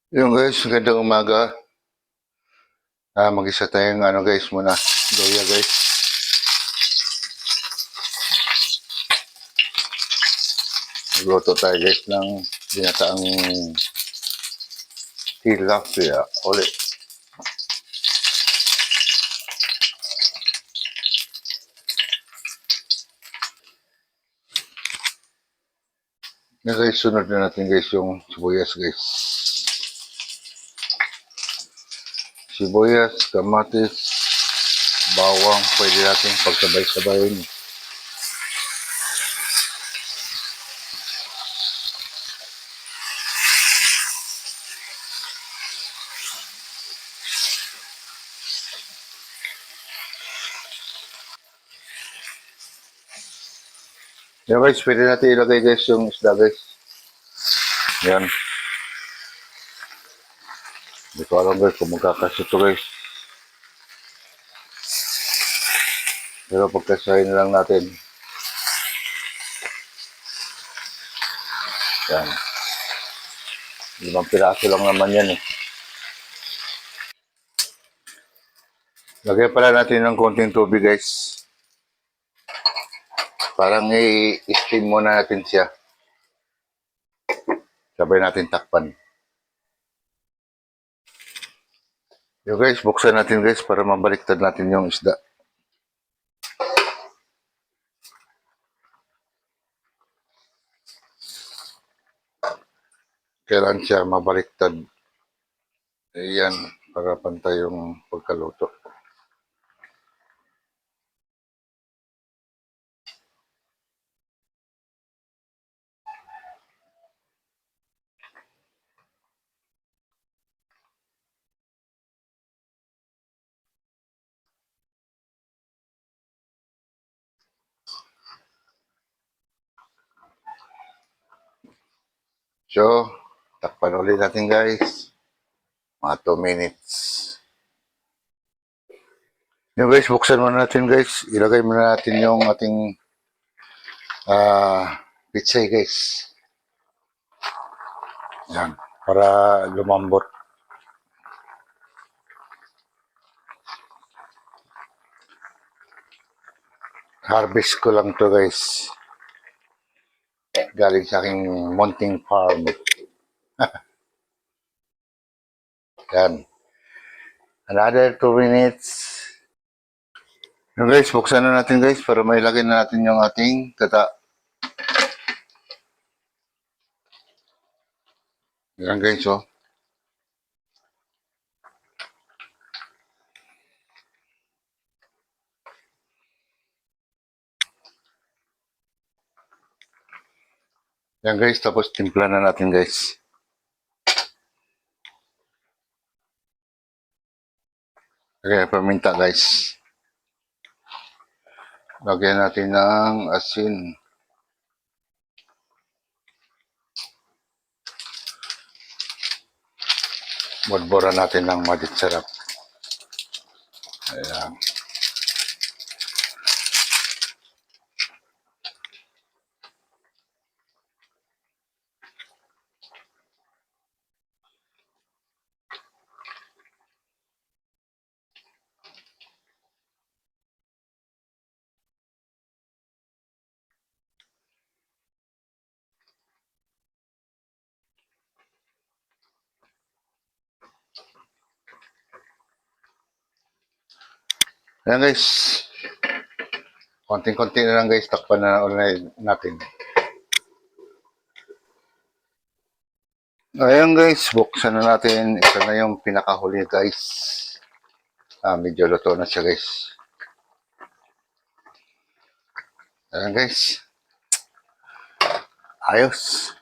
Yung guys, magandang umaga. Mag-isa tayong guys muna. Doya guys. Magluto tayo guys ng binataang tilapia ulit. Na guys, sunod na natin guys yung sibuyas guys. Sibuyas, kamatis, bawang, pwede natin pagsabay-sabayin. Yan guys, pwede natin ilagay guys yung isda guys. Yan. Hindi ko alam guys kung magkakasya ito guys. Pero pagkasahin na lang natin. Yan. 5 piraso lang naman yan eh. Lagyan pala natin ng konting tubig guys. Parang i-steam muna natin siya. Sabay natin takpan. Yo guys, buksan natin guys para mabaliktad natin yung isda. Kailan siya mabaliktad. Ayan, para pantay yung pagkaluto. So, takpan ulit natin guys. Mga 2 minutes. Yung guys, buksan muna natin guys. Ilagay muna natin yung ating pitsay guys. Yan, para lumambot. Harvest ko lang to guys. Galing sa aking munting farm. Yan. Another 2 minutes. Yung guys, buksan na natin guys para mailagay na natin yung ating gata. Yan guys, oh. Yan guys, tapos timpla na natin guys. Okay, paminta guys. Lagyan natin ng asin. Budbura natin ng maditsarap. Ayan. Ayan guys. Konting-konti na lang guys. Takpan na ulit natin. Ayan guys. Buksan na natin. Ito na yung pinakahuli guys. Medyo luto na siya guys. Ayan guys. Ayos.